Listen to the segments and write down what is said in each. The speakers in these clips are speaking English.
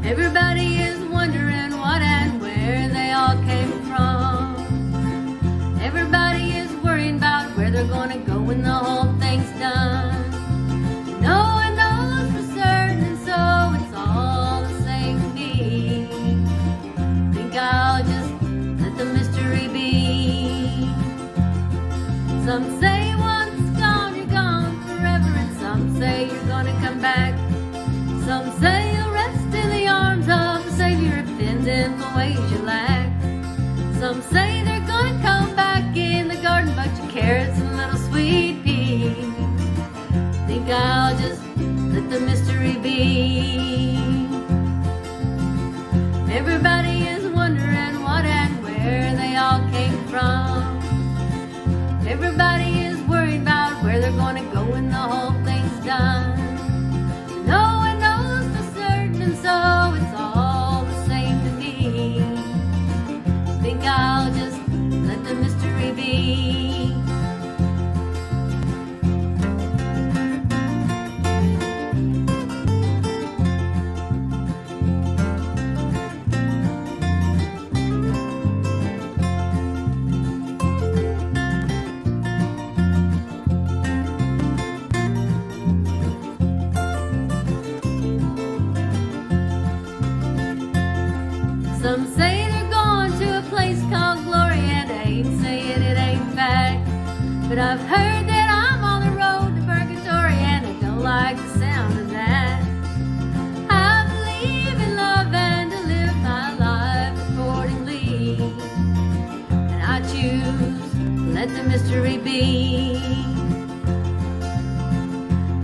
Everybody is wondering what and where they all came from. Everybody is worrying about where they're gonna go when the whole thing's done. No one knows for certain, so it's all the same to me. Think I'll just let the mystery be. Some say once gone, you're gone forever, and some say you're gonna come back. Some say you'll rest in the arms of the Savior if thins in the ways you lack. Some say they're gonna come back in the garden, but your carrots and little sweet peas. Think I'll just let the mystery be. Everybody is wondering what and where they all came from. Everybody is worried about where they're gonna go when the whole thing's done. No one knows for certain, and so it's all the same to me. Think I'll just let the mystery be. Some say they're going to a place called glory, and I ain't saying it ain't fact. But I've heard that I'm on the road to purgatory, and I don't like the sound of that. I believe in love and to live my life accordingly, and I choose to let the mystery be.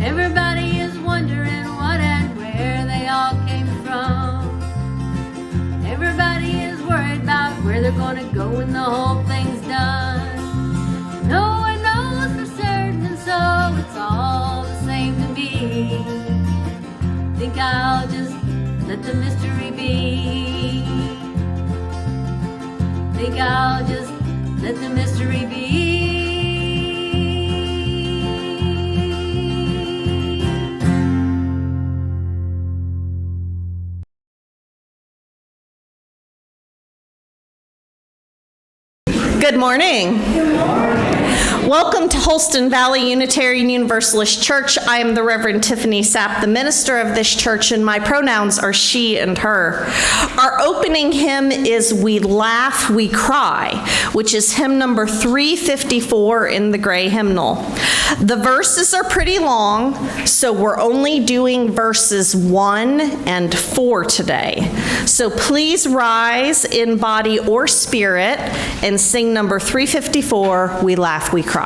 Everybody is wondering what and where they all came from. Everybody is worried about where they're gonna go when the whole thing's done. No one knows for certain, and so it's all the same to me. Think I'll just let the mystery be. Think I'll just let the mystery be. Good morning. Good morning. Welcome to Holston Valley Unitarian Universalist Church. I am the Reverend Tiffany Sapp, the minister of this church, and my pronouns are she and her. Our opening hymn is We Laugh, We Cry, which is hymn number 354 in the gray hymnal. The verses are pretty long, so we're only doing verses 1 and 4 today. So please rise in body or spirit and sing number 354, We Laugh, We Cry.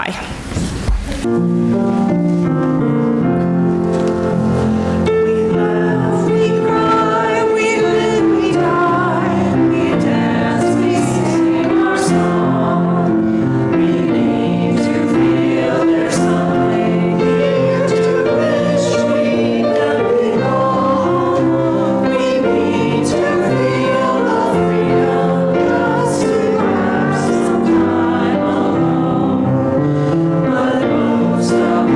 Most of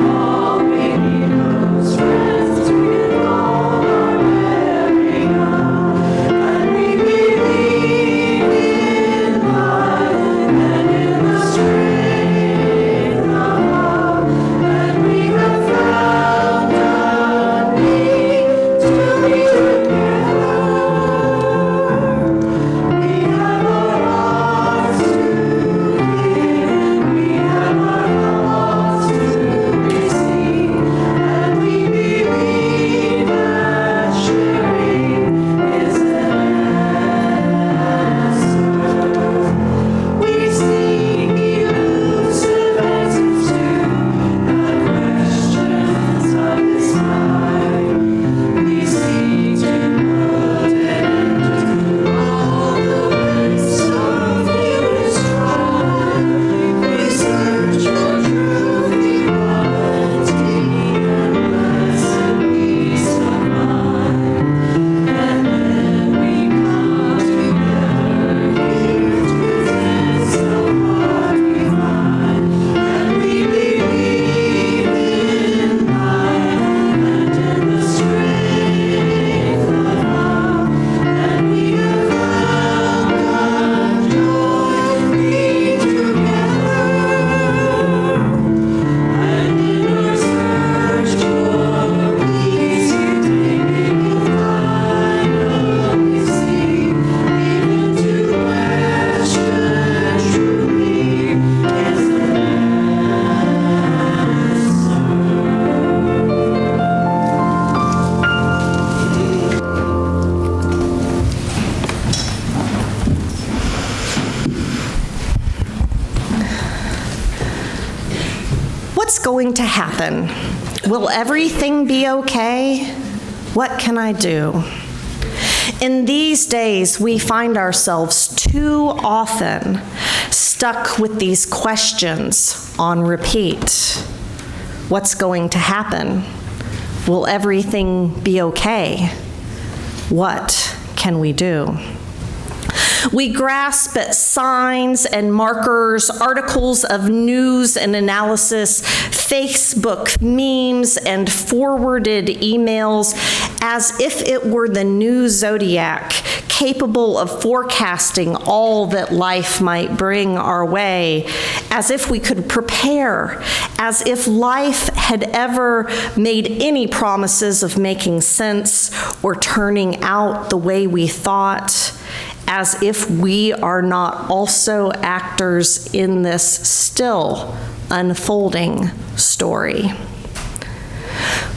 going to happen? Will everything be okay? What can I do? In these days, we find ourselves too often stuck with these questions on repeat. What's going to happen? Will everything be okay? What can we do? We grasp at signs and markers, articles of news and analysis, Facebook memes, and forwarded emails as if it were the new zodiac, capable of forecasting all that life might bring our way, as if we could prepare, as if life had ever made any promises of making sense or turning out the way we thought, as if we are not also actors in this still unfolding story.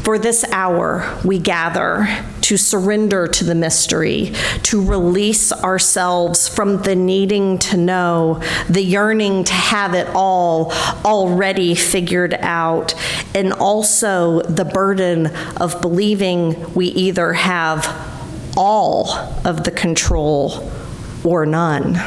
For this hour, we gather to surrender to the mystery, to release ourselves from the needing to know, the yearning to have it all already figured out, and also the burden of believing we either have all of the control or none.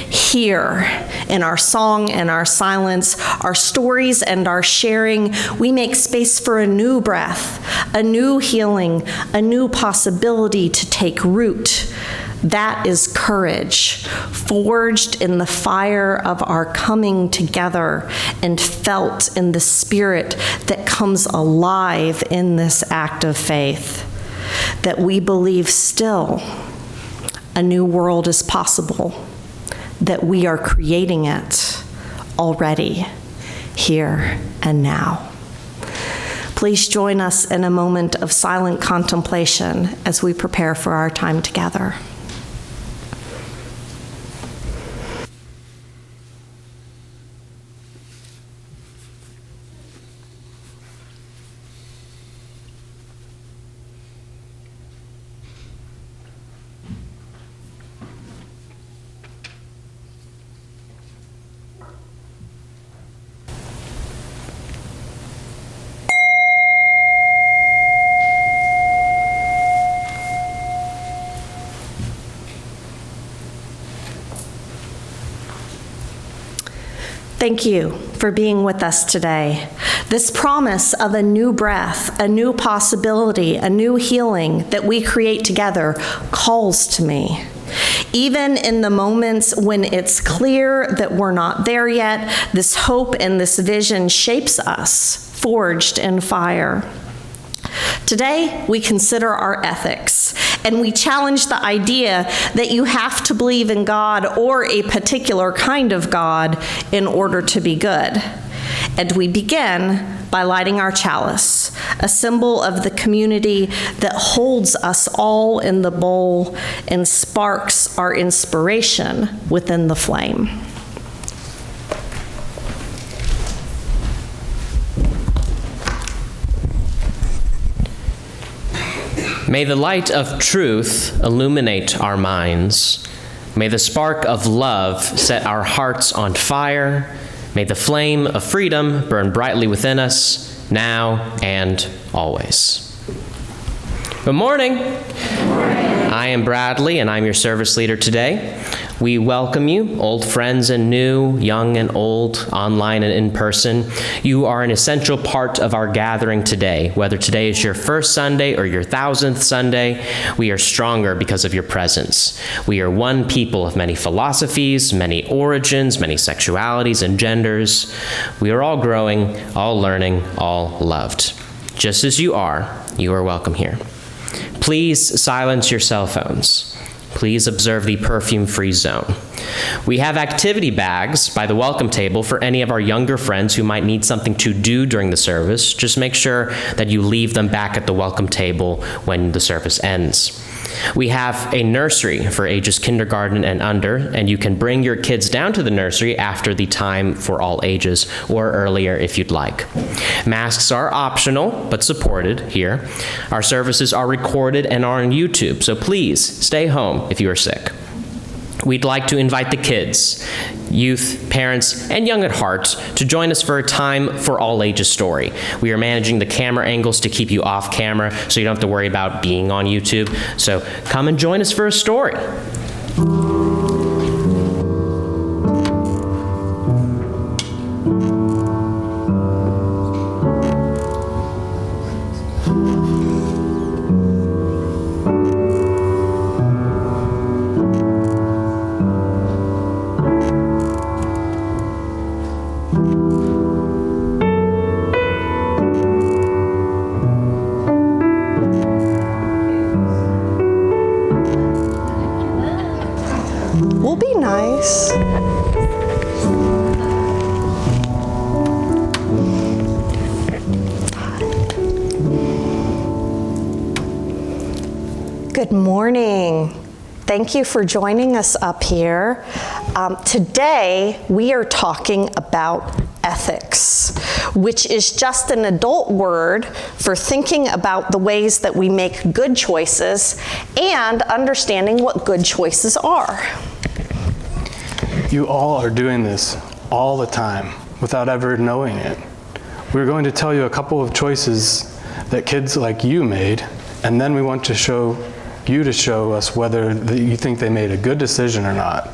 Here, in our song and our silence, our stories and our sharing, we make space for a new breath, a new healing, a new possibility to take root. That is courage, forged in the fire of our coming together and felt in the spirit that comes alive in this act of faith, that we believe still a new world is possible, that we are creating it already, here and now. Please join us in a moment of silent contemplation as we prepare for our time together. Thank you for being with us today. This promise of a new breath, a new possibility, a new healing that we create together calls to me. Even in the moments when it's clear that we're not there yet, this hope and this vision shapes us, forged in fire. Today, we consider our ethics, and we challenge the idea that you have to believe in God or a particular kind of God in order to be good. And we begin by lighting our chalice, a symbol of the community that holds us all in the bowl and sparks our inspiration within the flame. May the light of truth illuminate our minds. May the spark of love set our hearts on fire. May the flame of freedom burn brightly within us, now and always. Good morning. Good morning. I am Bradley, and I'm your service leader today. We welcome you, old friends and new, young and old, online and in person. You are an essential part of our gathering today. Whether today is your first Sunday or your 1000th Sunday, we are stronger because of your presence. We are one people of many philosophies, many origins, many sexualities and genders. We are all growing, all learning, all loved. Just as you are welcome here. Please silence your cell phones. Please observe the perfume-free zone. We have activity bags by the welcome table for any of our younger friends who might need something to do during the service. Just make sure that you leave them back at the welcome table when the service ends. We have a nursery for ages kindergarten and under, and you can bring your kids down to the nursery after the time for all ages or earlier if you'd like. Masks are optional but supported here. Our services are recorded and are on YouTube, so please stay home if you are sick. we'd like to invite the kids, youth, parents, and young at heart to join us for a time for all ages story. We are managing the camera angles to keep you off camera so you don't have to worry about being on YouTube. So come and join us for a story. We'll be nice. Good morning. Thank you for joining us up here. Today, we are talking about ethics, which is just an adult word for thinking about the ways that we make good choices and understanding what good choices are. You all are doing this all the time without ever knowing it. We're going to tell you a couple of choices that kids like you made, and then we want to show us whether you think they made a good decision or not.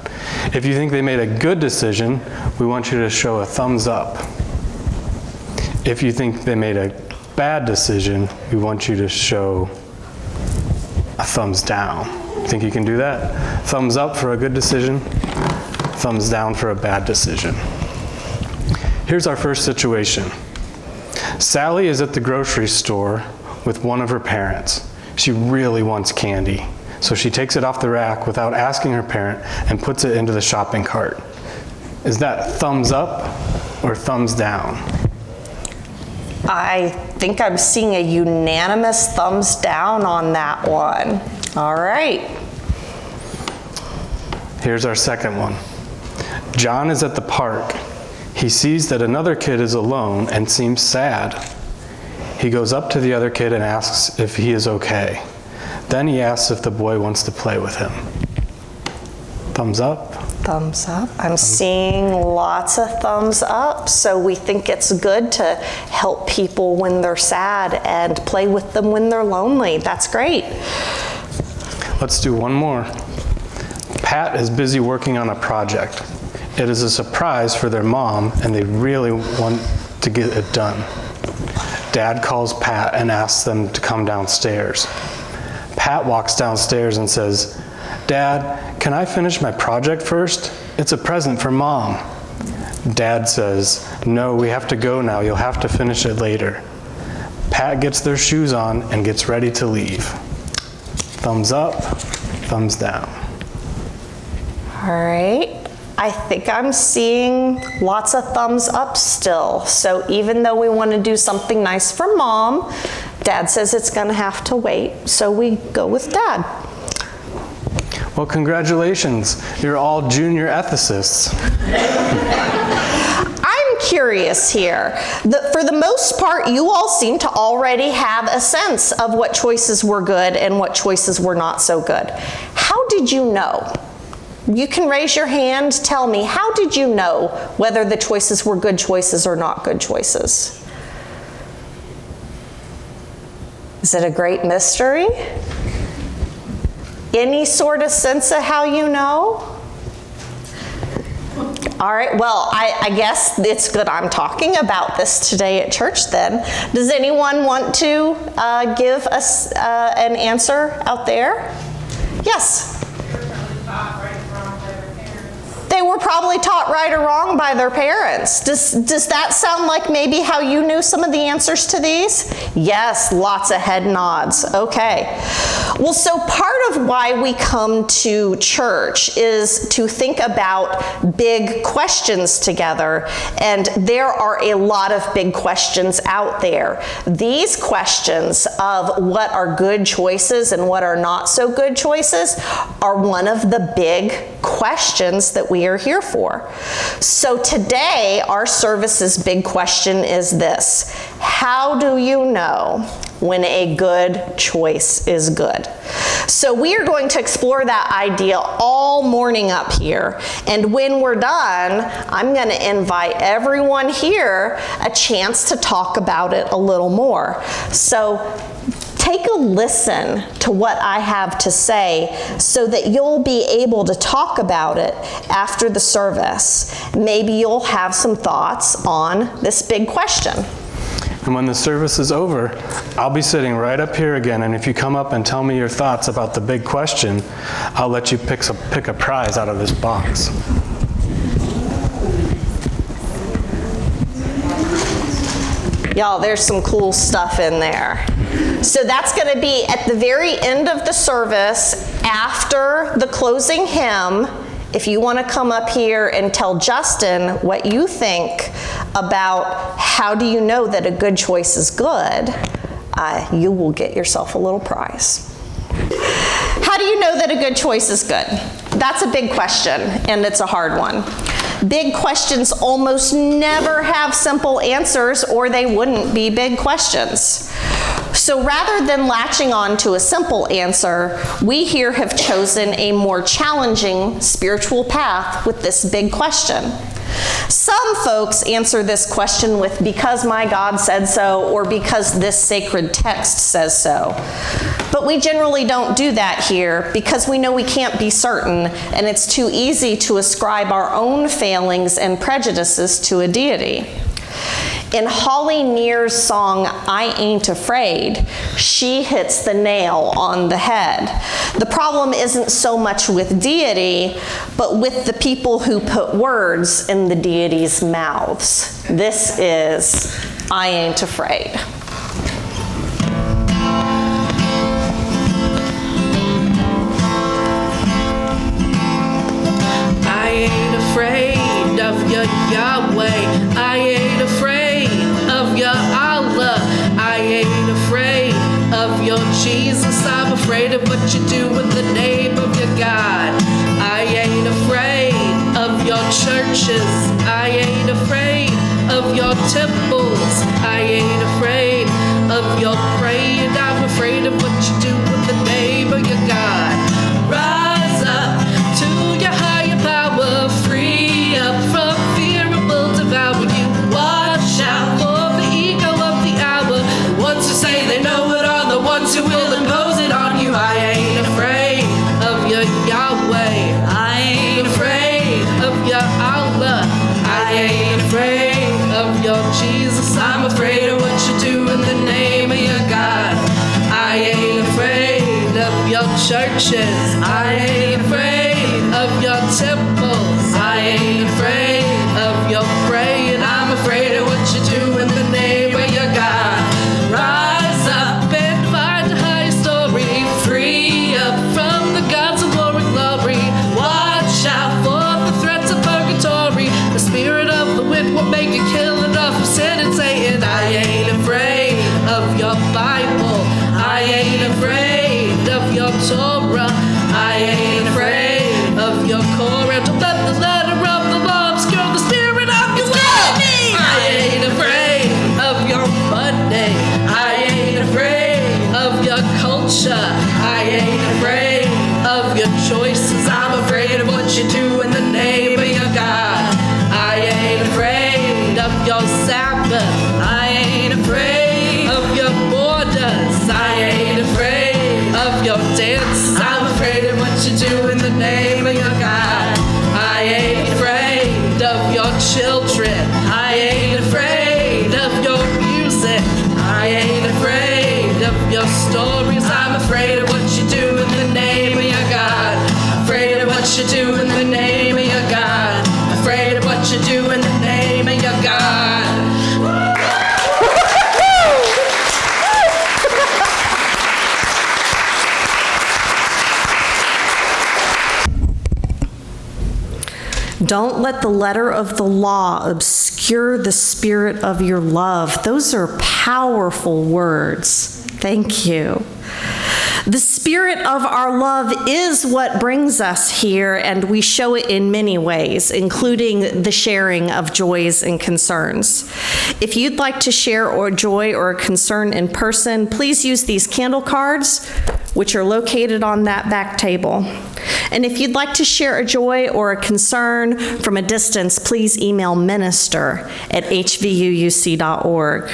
If you think they made a good decision, we want you to show a thumbs up. If you think they made a bad decision, we want you to show a thumbs down. Think you can do that? Thumbs up for a good decision, thumbs down for a bad decision. Here's our first situation. Sally is at the grocery store with one of her parents. She really wants candy, so she takes it off the rack without asking her parent and puts it into the shopping cart. Is that thumbs up or thumbs down? I think I'm seeing a unanimous thumbs down on that one. All right. Here's our second one. John is at the park. He sees that another kid is alone and seems sad. He goes up to the other kid and asks if he is okay. Then he asks if the boy wants to play with him. Thumbs up? Thumbs up. I'm seeing lots of thumbs up. So we think it's good to help people when they're sad and play with them when they're lonely. That's great. Let's do one more. Pat is busy working on a project. It is a surprise for their mom, and they really want to get it done. Dad calls Pat and asks them to come downstairs. Pat walks downstairs and says, "Dad, can I finish my project first? It's a present for Mom." Dad says, "No, we have to go now. You'll have to finish it later." Pat gets their shoes on and gets ready to leave. Thumbs up, thumbs down. All right. I think I'm seeing lots of thumbs up still. So even though we want to do something nice for Mom, Dad says it's going to have to wait. So we go with Dad. Well, congratulations. You're all junior ethicists. I'm curious here. For the most part, you all seem to already have a sense of what choices were good and what choices were not so good. How did you know? You can raise your hand, tell me, how did you know whether the choices were good choices or not good choices? Is it a great mystery? Any sort of sense of how you know? All right, well, I guess it's good I'm talking about this today at church then. Does anyone want to give us an answer out there? Yes? They were probably taught right or wrong by their parents. Does that sound like maybe how you knew some of the answers to these? Yes, lots of head nods. Okay. Well, so part of why we come to church is to think about big questions together, and there are a lot of big questions out there. These questions of what are good choices and what are not so good choices are one of the big questions that we are here for. So today, our service's big question is this: how do you know when a good choice is good. So we are going to explore that idea all morning up here. And when we're done, I'm going to invite everyone here a chance to talk about it a little more. So take a listen to what I have to say so that you'll be able to talk about it after the service. Maybe you'll have some thoughts on this big question. And when the service is over, I'll be sitting right up here again, and if you come up and tell me your thoughts about the big question, I'll let you pick a prize out of this box. Y'all, there's some cool stuff in there. So that's going to be at the very end of the service, after the closing hymn. If you want to come up here and tell Justin what you think about how do you know that a good choice is good, you will get yourself a little prize. How do you know that a good choice is good? That's a big question, and it's a hard one. Big questions almost never have simple answers, or they wouldn't be big questions. So rather than latching on to a simple answer, we here have chosen a more challenging spiritual path with this big question. Some folks answer this question with "because my God said so," or "because this sacred text says so." But we generally don't do that here because we know we can't be certain, and it's too easy to ascribe our own failings and prejudices to a deity. In Holly Near's song, "I Ain't Afraid," she hits the nail on the head. The problem isn't so much with deity, but with the people who put words in the deity's mouths. This is "I Ain't Afraid." I ain't afraid of your Yahweh. I ain't afraid of your Allah. I ain't afraid of your Jesus. I'm afraid of what you do in the name of your God. I ain't afraid of your churches. I ain't afraid of your temples. I ain't afraid of your praying. I'm afraid of what you do in the name of your God. Rise up to your higher power, free up from fear and will devour you. Watch out for the ego of the hour. The ones who say they know it are the ones who will impose it on you. I ain't afraid of your Yahweh. I ain't afraid of your Allah. I ain't afraid of your Jesus. I'm afraid of what you do in the name of your God. I ain't afraid of your churches. I ain't afraid of your temples. I ain't afraid of your praying. I'm afraid of what you do in the name of your God. Rise up and find a higher story. Free up from the gods of war and glory. Watch out for the threats of purgatory. The spirit of the wind will make a killing off of sin and Satan. I ain't afraid of your Bible. I ain't afraid of your Torah. I ain't afraid of your Korah. Don't let the letter of the law obscure the spirit of your love. I ain't afraid of your Monday. I ain't afraid of your culture. I ain't afraid of your choices. I'm afraid of what you do in the name of your God. I ain't afraid of your Sabbath. I ain't afraid of your borders. I ain't afraid of your dances. I'm afraid of what you do in the name of your God. I ain't afraid of your children. I ain't afraid of your music. I ain't afraid of your stories. I'm afraid of what you do in the name of your God. Afraid of what you do in the name of your God. Afraid of what you do in the name of your God. Don't let the letter of the law obscure the spirit of your love. Those are powerful words. Thank you. The spirit of our love is what brings us here, and we show it in many ways, including the sharing of joys and concerns. If you'd like to share a joy or a concern in person, please use these candle cards, which are located on that back table. And if you'd like to share a joy or a concern from a distance, please email minister@hvuuc.org.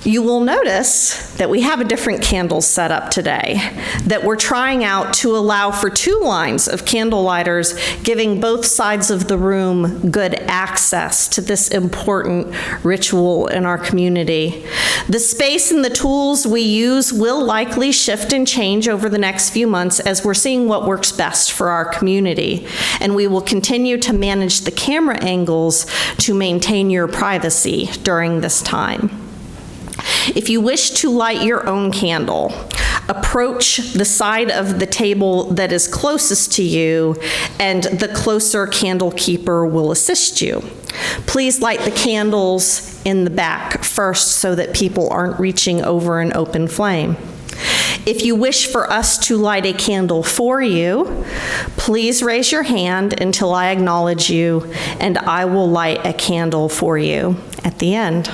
You will notice that we have a different candle set up today that we're trying out to allow for 2 lines of candle lighters, giving both sides of the room good access to this important ritual in our community. The space and the tools we use will likely shift and change over the next few months as we're seeing what works best for our community. And we will continue to manage the camera angles to maintain your privacy during this time. If you wish to light your own candle, approach the side of the table that is closest to you, and the closer candle keeper will assist you. Please light the candles in the back first so that people aren't reaching over an open flame. If you wish for us to light a candle for you, please raise your hand until I acknowledge you, and I will light a candle for you at the end.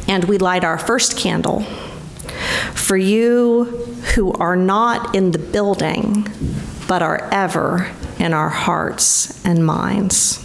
And we light our first candle for you who are not in the building, but are ever in our hearts and minds.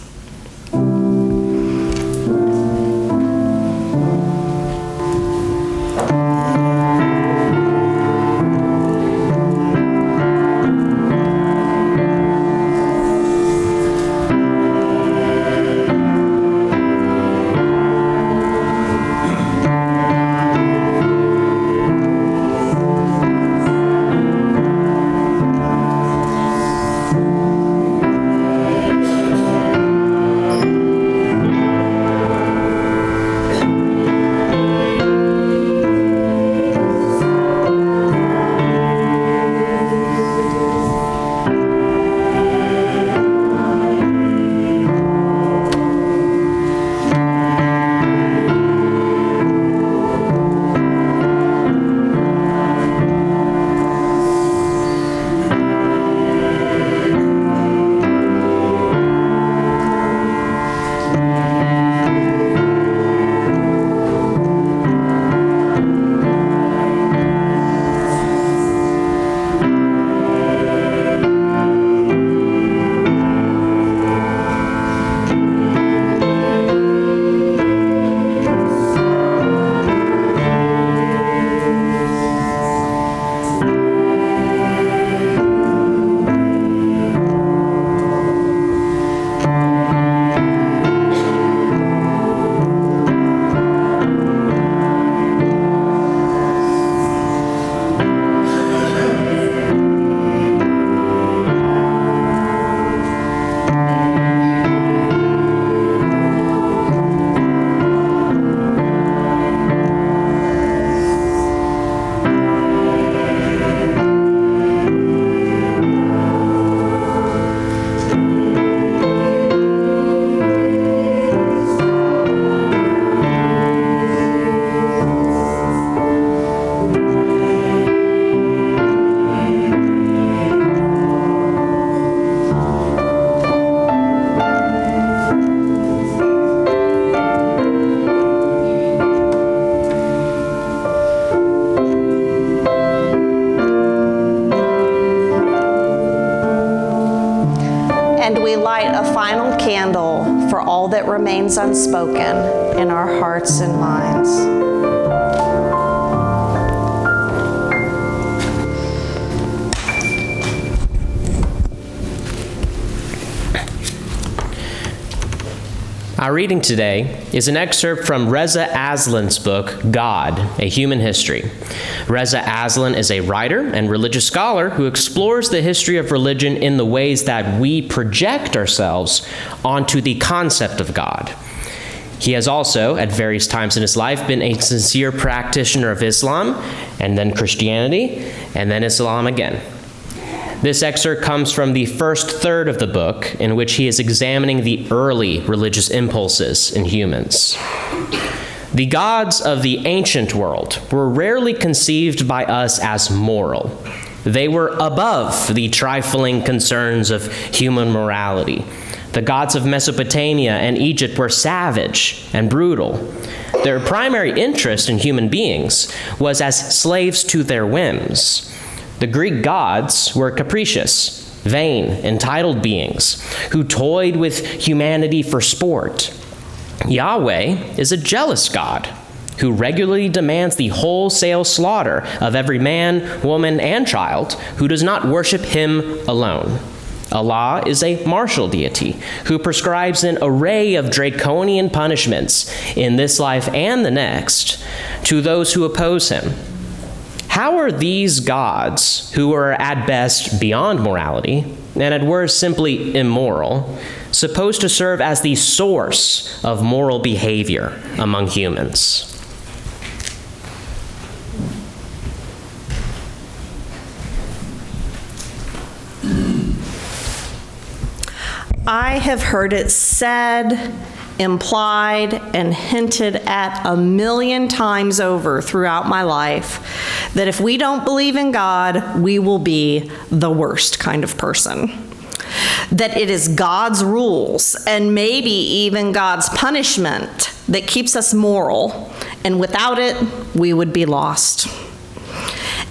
final candle for all that remains unspoken in our hearts and minds. Our reading today is an excerpt from Reza Aslan's book, God, A Human History. Reza Aslan is a writer and religious scholar who explores the history of religion in the ways that we project ourselves onto the concept of God. He has also, at various times in his life, been a sincere practitioner of Islam, and then Christianity, and then Islam again. This excerpt comes from the first third of the book, in which he is examining the early religious impulses in humans. The gods of the ancient world were rarely conceived by us as moral. They were above the trifling concerns of human morality. The gods of Mesopotamia and Egypt were savage and brutal. Their primary interest in human beings was as slaves to their whims. The Greek gods were capricious, vain, entitled beings who toyed with humanity for sport. Yahweh is a jealous God who regularly demands the wholesale slaughter of every man, woman, and child who does not worship him alone. Allah is a martial deity who prescribes an array of draconian punishments in this life and the next to those who oppose him. How are these gods, who are at best beyond morality, and at worst simply immoral, supposed to serve as the source of moral behavior among humans? I have heard it said, implied, and hinted at 1,000,000 times over throughout my life that if we don't believe in God, we will be the worst kind of person. That it is God's rules and maybe even God's punishment that keeps us moral, and without it, we would be lost.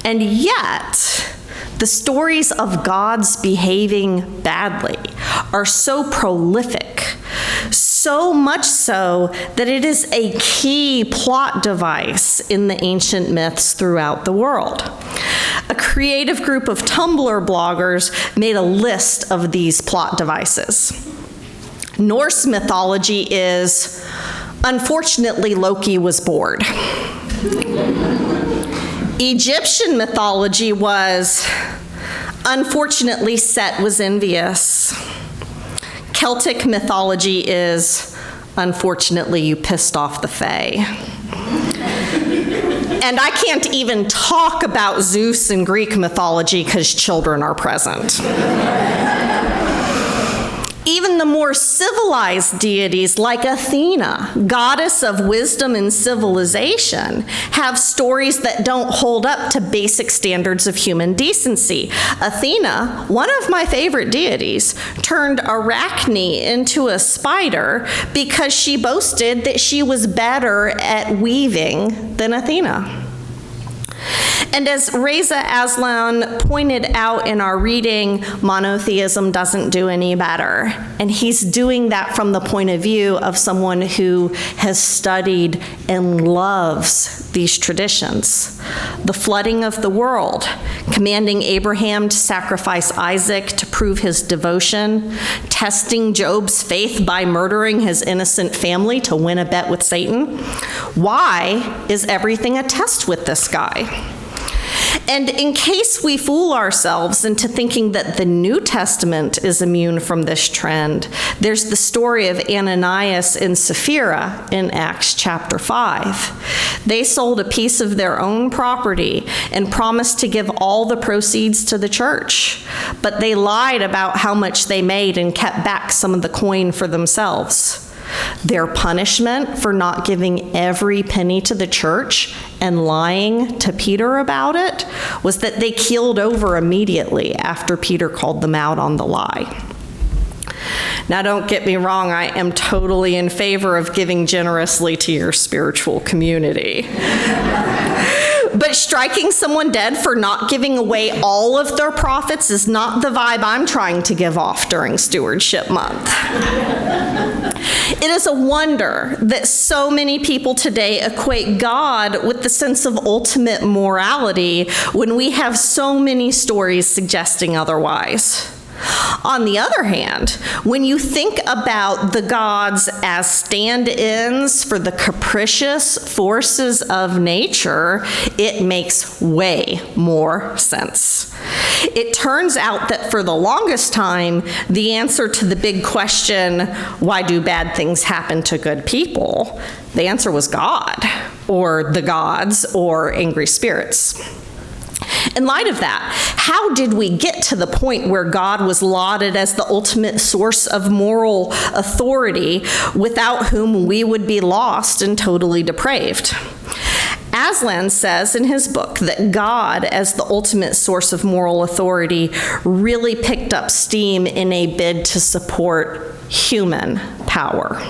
And yet, the stories of God's behaving badly are so prolific, so much so that it is a key plot device in the ancient myths throughout the world. A creative group of Tumblr bloggers made a list of these plot devices. Norse mythology is, unfortunately, Loki was bored. Egyptian mythology was, unfortunately, Set was envious. Celtic mythology is, unfortunately, you pissed off the Fae. And I can't even talk about Zeus in Greek mythology because children are present. Even the more civilized deities like Athena, goddess of wisdom and civilization, have stories that don't hold up to basic standards of human decency. Athena, one of my favorite deities, turned Arachne into a spider because she boasted that she was better at weaving than Athena. And as Reza Aslan pointed out in our reading, monotheism doesn't do any better. And he's doing that from the point of view of someone who has studied and loves these traditions. The flooding of the world, commanding Abraham to sacrifice Isaac to prove his devotion, testing Job's faith by murdering his innocent family to win a bet with Satan. Why is everything a test with this guy? And in case we fool ourselves into thinking that the New Testament is immune from this trend, there's the story of Ananias and Sapphira in Acts chapter 5. They sold a piece of their own property and promised to give all the proceeds to the church, but they lied about how much they made and kept back some of the coin for themselves. Their punishment for not giving every penny to the church and lying to Peter about it was that they keeled over immediately after Peter called them out on the lie. Now, don't get me wrong, I am totally in favor of giving generously to your spiritual community. But striking someone dead for not giving away all of their profits is not the vibe I'm trying to give off during Stewardship Month. It is a wonder that so many people today equate God with the sense of ultimate morality when we have so many stories suggesting otherwise. On the other hand, when you think about the gods as stand-ins for the capricious forces of nature, it makes way more sense. It turns out that for the longest time, the answer to the big question, why do bad things happen to good people? The answer was God, or the gods, or angry spirits. In light of that, how did we get to the point where God was lauded as the ultimate source of moral authority, without whom we would be lost and totally depraved? Aslan says in his book that God, as the ultimate source of moral authority, really picked up steam in a bid to support human power.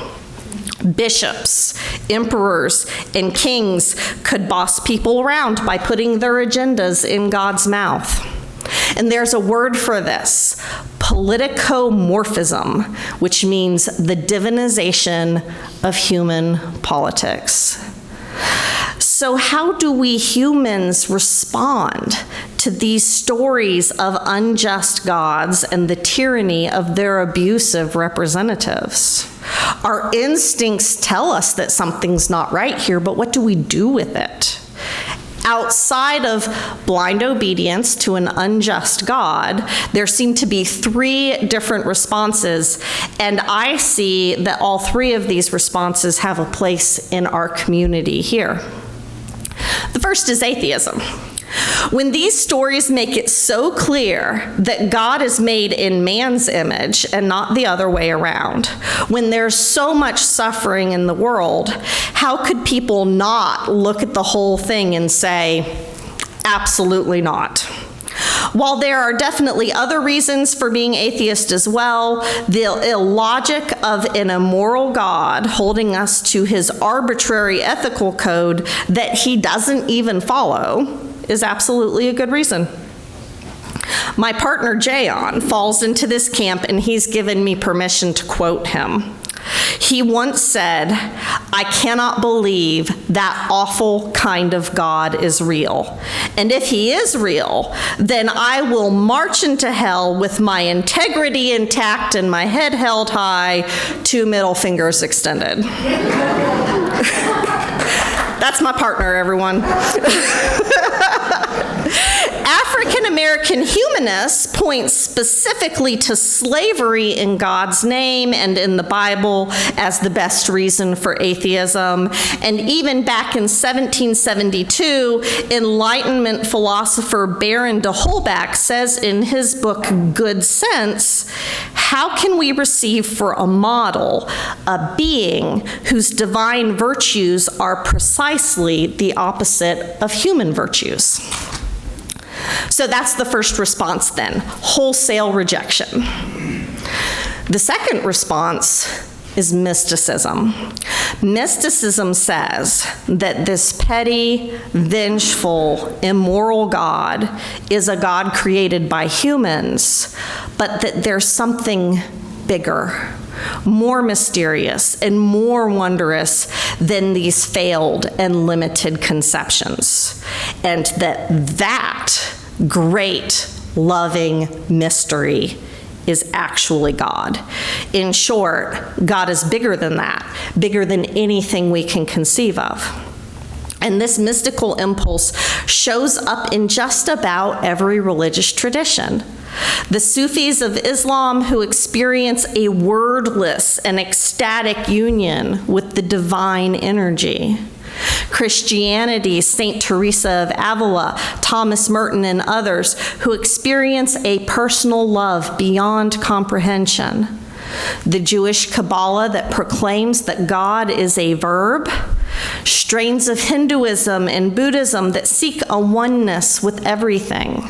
Bishops, emperors, and kings could boss people around by putting their agendas in God's mouth. And there's a word for this: politicomorphism, which means the divinization of human politics. So how do we humans respond to these stories of unjust gods and the tyranny of their abusive representatives? Our instincts tell us that something's not right here, but what do we do with it? Outside of blind obedience to an unjust God, there seem to be three different responses, and I see that all three of these responses have a place in our community here. The first is atheism. When these stories make it so clear that God is made in man's image and not the other way around, when there's so much suffering in the world, how could people not look at the whole thing and say, absolutely not? While there are definitely other reasons for being atheist as well, the illogic of an immoral God holding us to his arbitrary ethical code that he doesn't even follow is absolutely a good reason. My partner Jayon falls into this camp, and he's given me permission to quote him. He once said, "I cannot believe that awful kind of God is real. And if he is real, then I will march into hell with my integrity intact and my head held high, 2 middle fingers extended." That's my partner, everyone. African American humanists point specifically to slavery in God's name and in the Bible as the best reason for atheism. And even back in 1772, Enlightenment philosopher Baron de Holbach says in his book, Good Sense, how can we receive for a model a being whose divine virtues are precisely the opposite of human virtues? So that's the first response then, wholesale rejection. The second response is mysticism. Mysticism says that this petty, vengeful, immoral God is a God created by humans, but that there's something bigger, more mysterious, and more wondrous than these failed and limited conceptions. And that great, loving mystery is actually God. In short, God is bigger than that, bigger than anything we can conceive of. And this mystical impulse shows up in just about every religious tradition. The Sufis of Islam, who experience a wordless and ecstatic union with the divine energy. Christianity, Saint Teresa of Avila, Thomas Merton, and others who experience a personal love beyond comprehension. The Jewish Kabbalah that proclaims that God is a verb. Strains of Hinduism and Buddhism that seek a oneness with everything.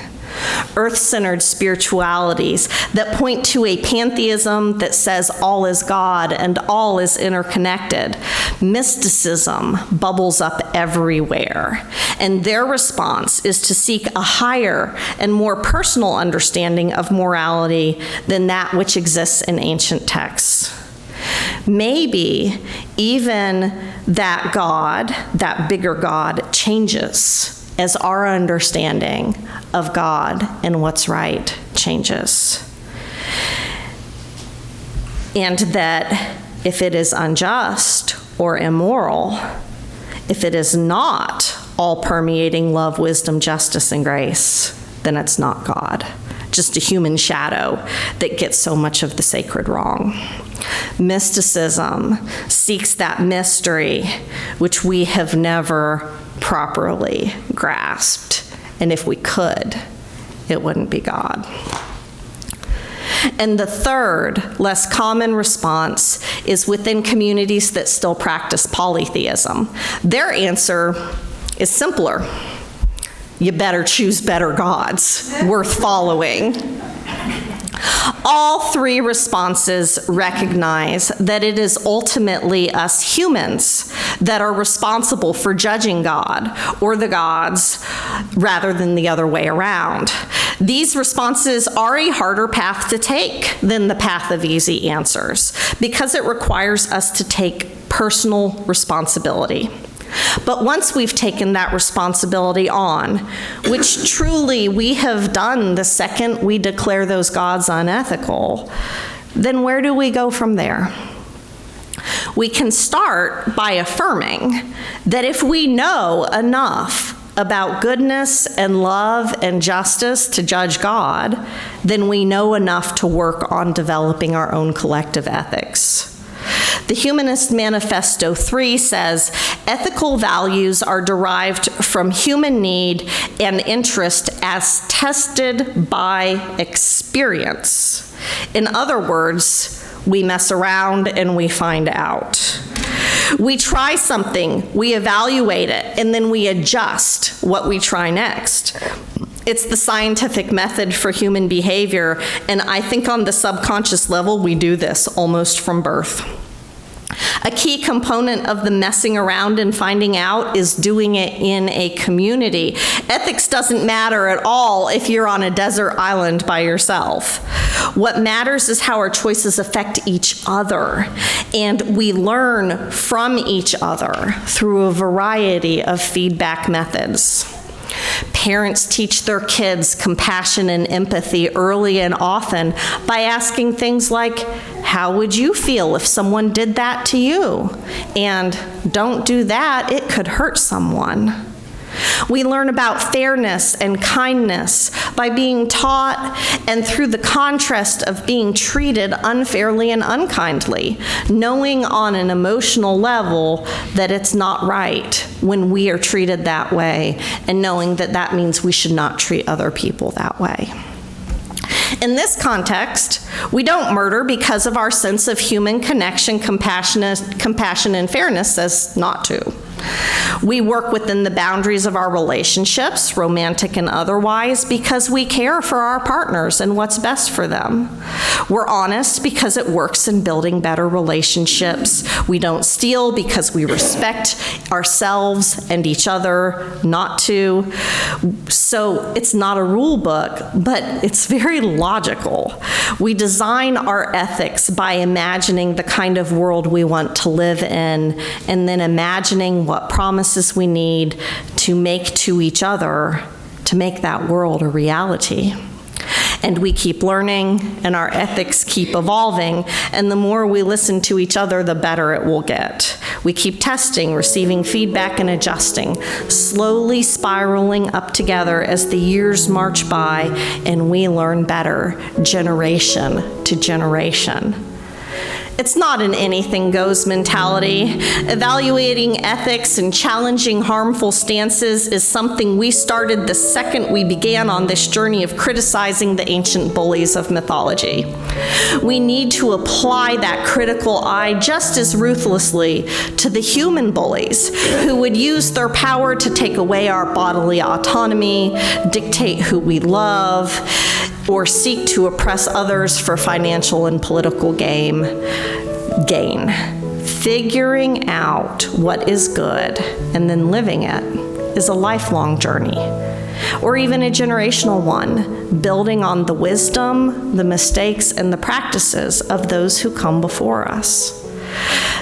Earth-centered spiritualities that point to a pantheism that says all is God and all is interconnected. Mysticism bubbles up everywhere, and their response is to seek a higher and more personal understanding of morality than that which exists in ancient texts. Maybe even that God, that bigger God, changes as our understanding of God and what's right changes. And that if it is unjust or immoral, if it is not all-permeating love, wisdom, justice, and grace, then it's not God, just a human shadow that gets so much of the sacred wrong. Mysticism seeks that mystery which we have never properly grasped And if we could, it wouldn't be God. And the third, less common response is within communities that still practice polytheism. Their answer is simpler. You better choose better gods worth following. All three responses recognize that it is ultimately us humans that are responsible for judging God or the gods rather than the other way around. These responses are a harder path to take than the path of easy answers because it requires us to take personal responsibility. But once we've taken that responsibility on, which truly we have done the second we declare those gods unethical, then where do we go from there? We can start by affirming that if we know enough about goodness and love and justice to judge God, then we know enough to work on developing our own collective ethics. The Humanist Manifesto 3 says, ethical values are derived from human need and interest as tested by experience. In other words, we mess around and we find out. We try something, we evaluate it, and then we adjust what we try next. It's the scientific method for human behavior, and I think on the subconscious level, we do this almost from birth. A key component of the messing around and finding out is doing it in a community. Ethics doesn't matter at all if you're on a desert island by yourself. What matters is how our choices affect each other, and we learn from each other through a variety of feedback methods. Parents teach their kids compassion and empathy early and often by asking things like, how would you feel if someone did that to you? And don't do that, it could hurt someone. We learn about fairness and kindness by being taught and through the contrast of being treated unfairly and unkindly, knowing on an emotional level that it's not right when we are treated that way, and knowing that that means we should not treat other people that way. In this context, we don't murder because of our sense of human connection, compassion, and fairness says not to. We work within the boundaries of our relationships, romantic and otherwise, because we care for our partners and what's best for them. We're honest because it works in building better relationships. We don't steal because we respect ourselves and each other not to. So it's not a rule book, but it's very logical. We design our ethics by imagining the kind of world we want to live in, and then imagining what promises we need to make to each other to make that world a reality. And we keep learning, and our ethics keep evolving, and the more we listen to each other, the better it will get. We keep testing, receiving feedback, and adjusting, slowly spiraling up together as the years march by, and we learn better, generation to generation. It's not an anything goes mentality. Evaluating ethics and challenging harmful stances is something we started the second we began on this journey of criticizing the ancient bullies of mythology. We need to apply that critical eye just as ruthlessly to the human bullies who would use their power to take away our bodily autonomy, dictate who we love, or seek to oppress others for financial and political gain. Figuring out what is good and then living it is a lifelong journey, or even a generational one, building on the wisdom, the mistakes, and the practices of those who come before us.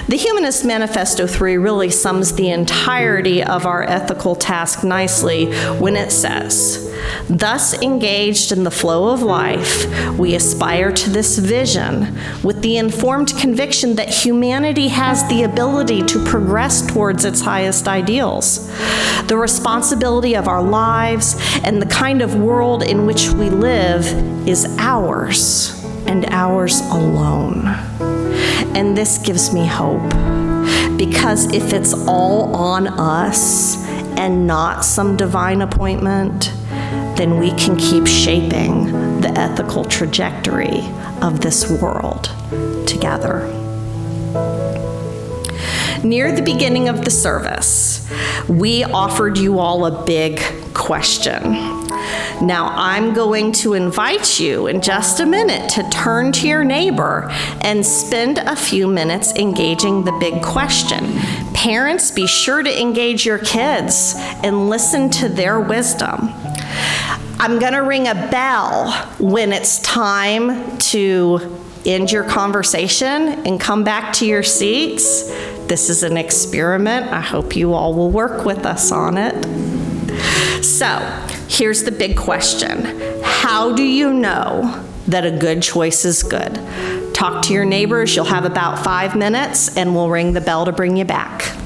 The Humanist Manifesto 3 really sums the entirety of our ethical task nicely when it says, thus engaged in the flow of life, we aspire to this vision with the informed conviction that humanity has the ability to progress towards its highest ideals. The responsibility of our lives and the kind of world in which we live is ours and ours alone. And this gives me hope, because if it's all on us and not some divine appointment, then we can keep shaping the ethical trajectory of this world together. Near the beginning of the service, we offered you all a big question. Now, I'm going to invite you in just a minute to turn to your neighbor and spend a few minutes engaging the big question. Parents, be sure to engage your kids and listen to their wisdom. I'm going to ring a bell when it's time to end your conversation and come back to your seats. This is an experiment. I hope you all will work with us on it. So, here's the big question. How do you know that a good choice is good? Talk to your neighbors. You'll have about 5 minutes, and we'll ring the bell to bring you back.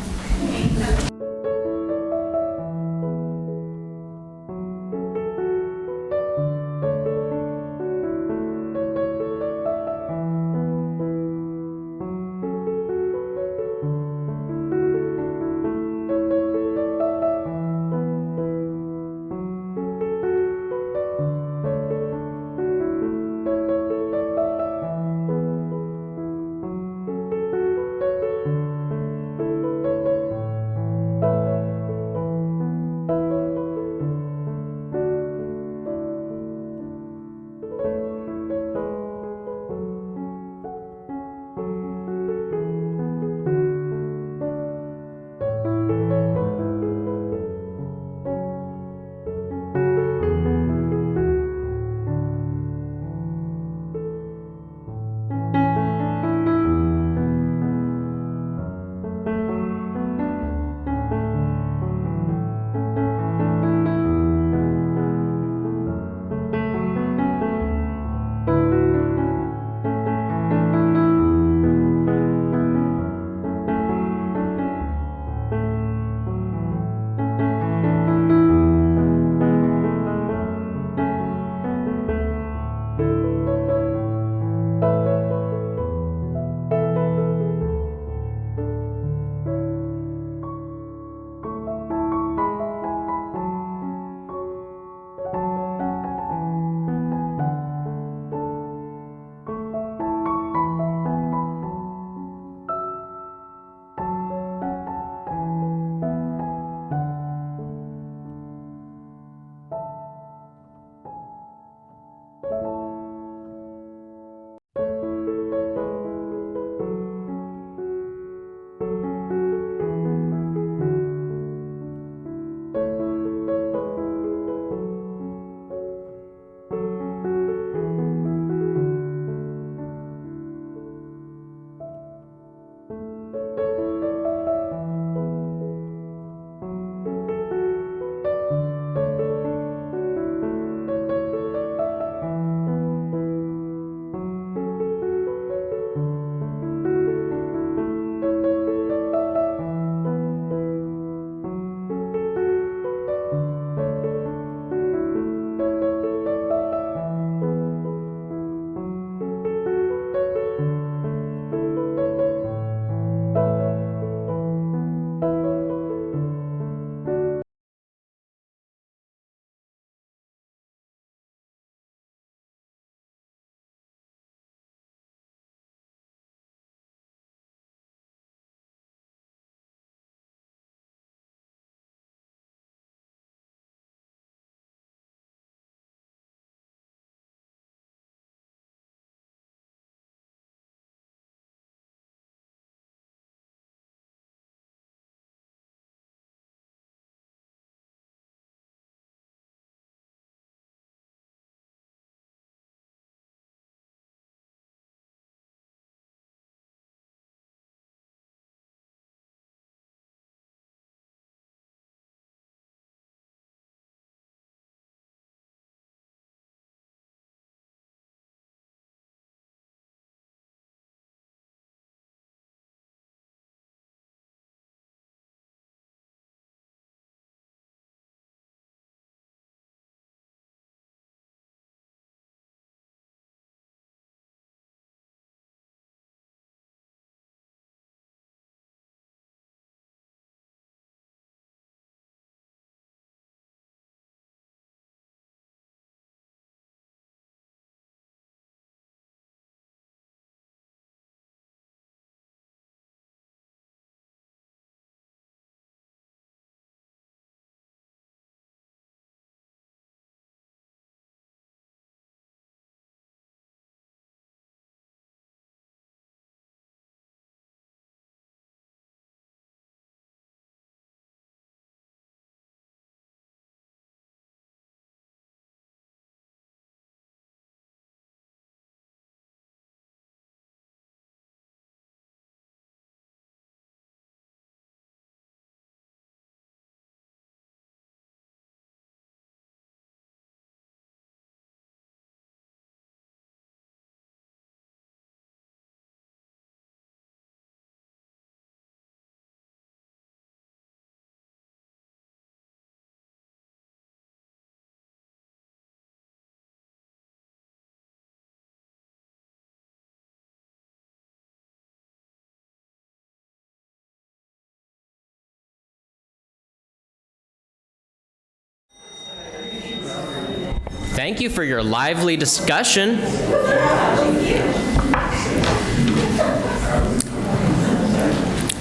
Thank you for your lively discussion.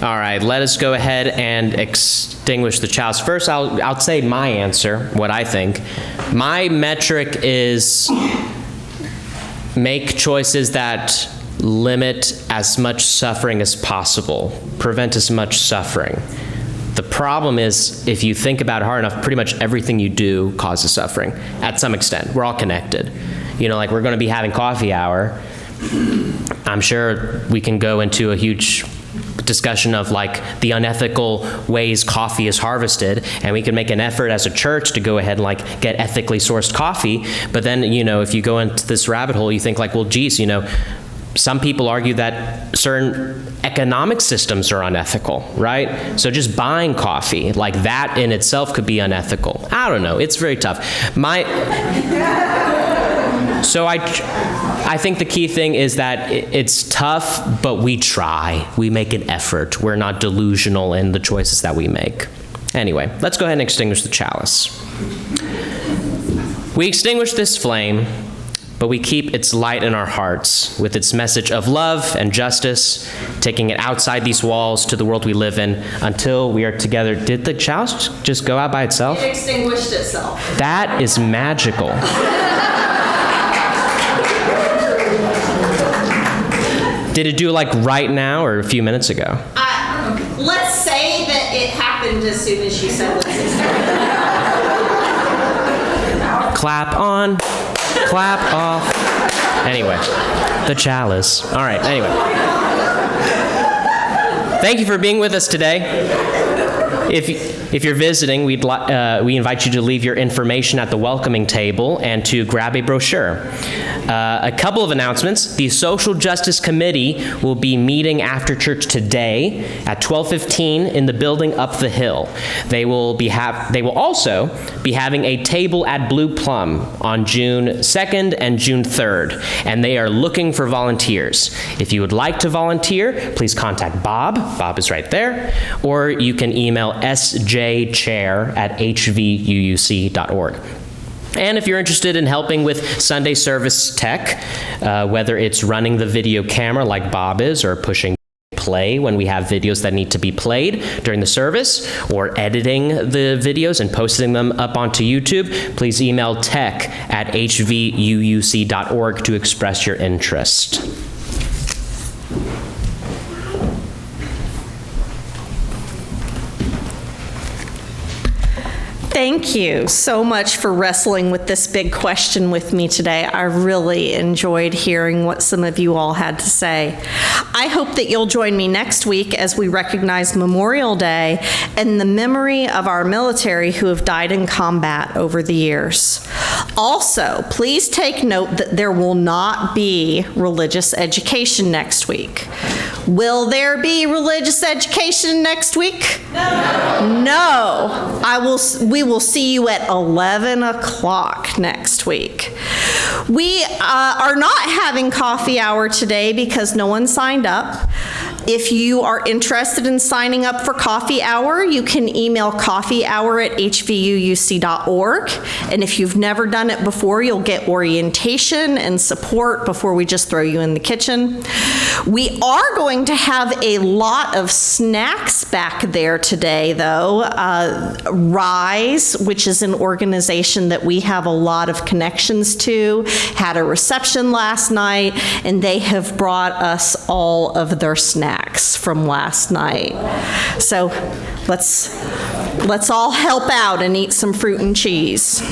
All right, let us go ahead and extinguish the chalice. First, I'll say my answer, what I think. My metric is make choices that limit as much suffering as possible, prevent as much suffering. The problem is, if you think about it hard enough, pretty much everything you do causes suffering at some extent. We're all connected. You know, like we're going to be having coffee hour. I'm sure we can go into a huge discussion of like the unethical ways coffee is harvested, and we can make an effort as a church to go ahead and like get ethically sourced coffee. But then, you know, if you go into this rabbit hole, you think like, well, geez, you know, some people argue that certain economic systems are unethical, right? So just buying coffee, like that in itself could be unethical. I don't know, it's very tough. So I think the key thing is that it's tough, but we try. We make an effort. We're not delusional in the choices that we make. Anyway, let's go ahead and extinguish the chalice. We extinguish this flame, but we keep its light in our hearts with its message of love and justice, taking it outside these walls to the world we live in until we are together. Did the chalice just go out by itself? It extinguished itself. That is magical. Did it do like right now or a few minutes ago? Let's say that it happened as soon as you said let's extinguish. Clap on, clap off. Anyway, the chalice. All right, anyway. Thank you for being with us today. If you're visiting, we invite you to leave your information at the welcoming table and to grab a brochure. A couple of announcements. The Social Justice Committee will be meeting after church today at 12:15 in the building up the hill. They will also be having a table at Blue Plum on June 2nd and June 3rd, and they are looking for volunteers. If you would like to volunteer, please contact Bob. Bob is right there, or you can email sjchair@hvууc.org. And if you're interested in helping with Sunday service tech, whether it's running the video camera like Bob is, or pushing play when we have videos that need to be played during the service, or editing the videos and posting them up onto YouTube, please email tech@hvууc.org to express your interest. Thank you so much for wrestling with this big question with me today. I really enjoyed hearing what some of you all had to say. I hope that you'll join me next week as we recognize Memorial Day and the memory of our military who have died in combat over the years. Also, please take note that there will not be religious education next week. Will there be religious education next week? No. We will see you at 11 o'clock next week. We are not having coffee hour today because no one signed up. If you are interested in signing up for coffee hour, you can email coffeehour@hvууc.org. And if you've never done it before, you'll get orientation and support before we just throw you in the kitchen. We are going to have a lot of snacks back there today, though. Rise, which is an organization that we have a lot of connections to, had a reception last night, and they have brought us all of their snacks from last night. So let's all help out and eat some fruit and cheese.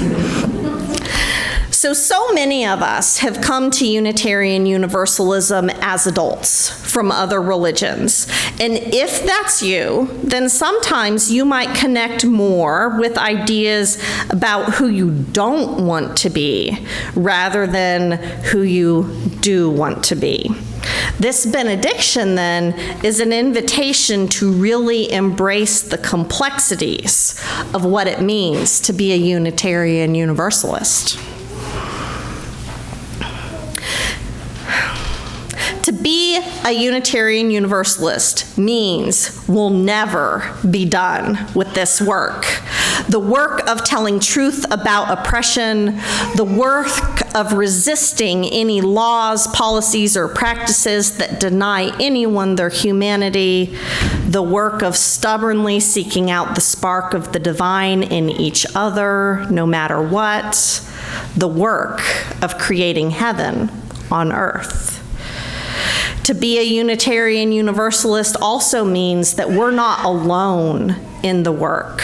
So many of us have come to Unitarian Universalism as adults from other religions. And if that's you, then sometimes you might connect more with ideas about who you don't want to be rather than who you do want to be. This benediction, then, is an invitation to really embrace the complexities of what it means to be a Unitarian Universalist. To be a Unitarian Universalist means we'll never be done with this work. The work of telling truth about oppression, the work of resisting any laws, policies, or practices that deny anyone their humanity, the work of stubbornly seeking out the spark of the divine in each other, no matter what, the work of creating heaven on earth. To be a Unitarian Universalist also means that we're not alone in the work.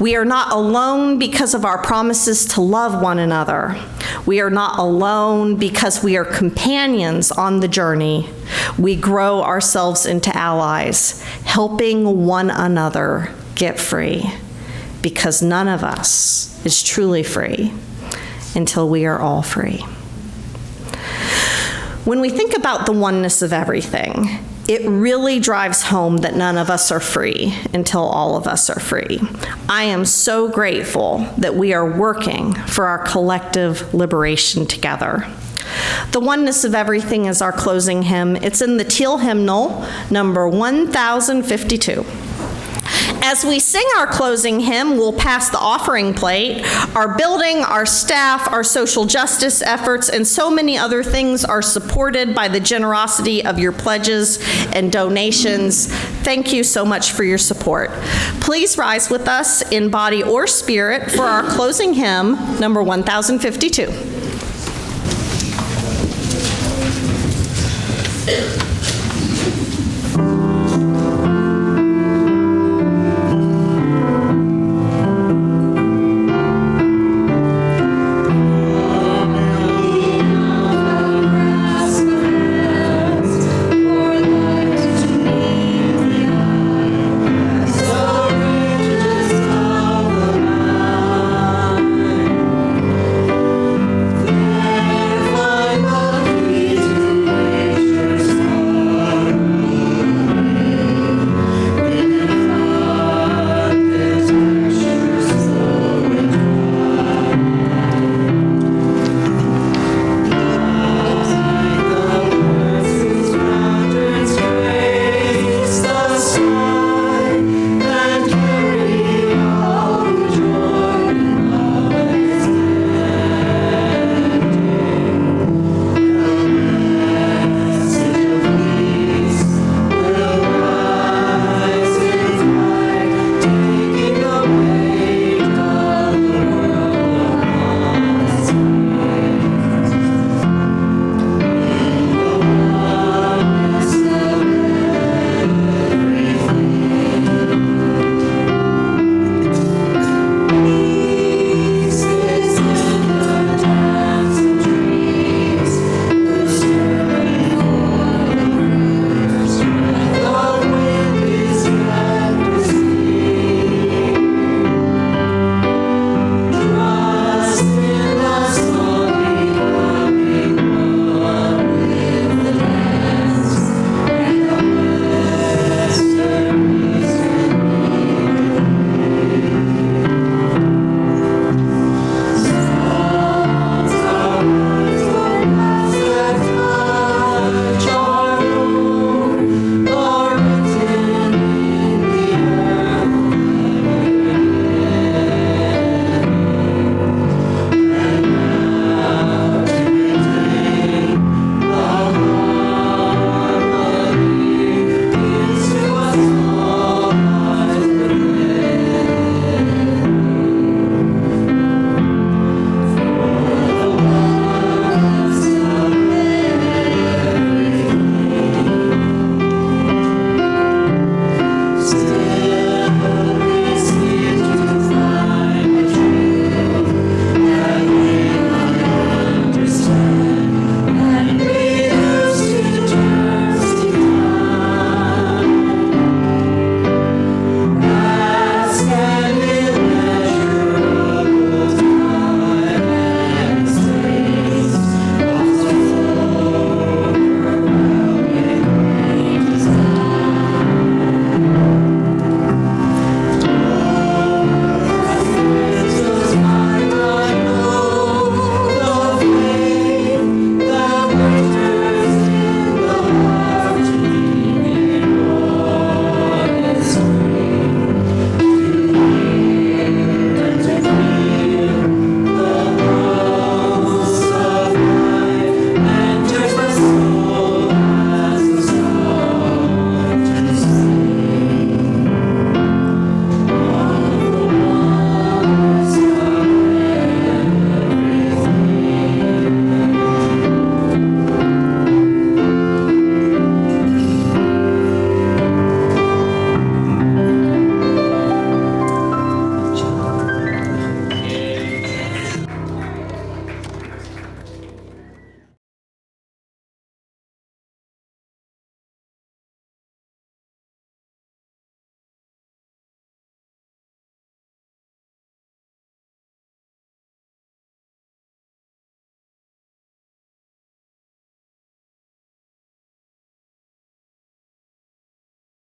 We are not alone because of our promises to love one another. We are not alone because we are companions on the journey. We grow ourselves into allies, helping one another get free, because none of us is truly free until we are all free. When we think about the oneness of everything, it really drives home that none of us are free until all of us are free. I am so grateful that we are working for our collective liberation together. The oneness of everything is our closing hymn. It's in the teal hymnal, number 1052. As we sing our closing hymn, we'll pass the offering plate. Our building, our staff, our social justice efforts, and so many other things are supported by the generosity of your pledges and donations. Thank you so much for your support. Please rise with us in body or spirit for our closing hymn, number 1052.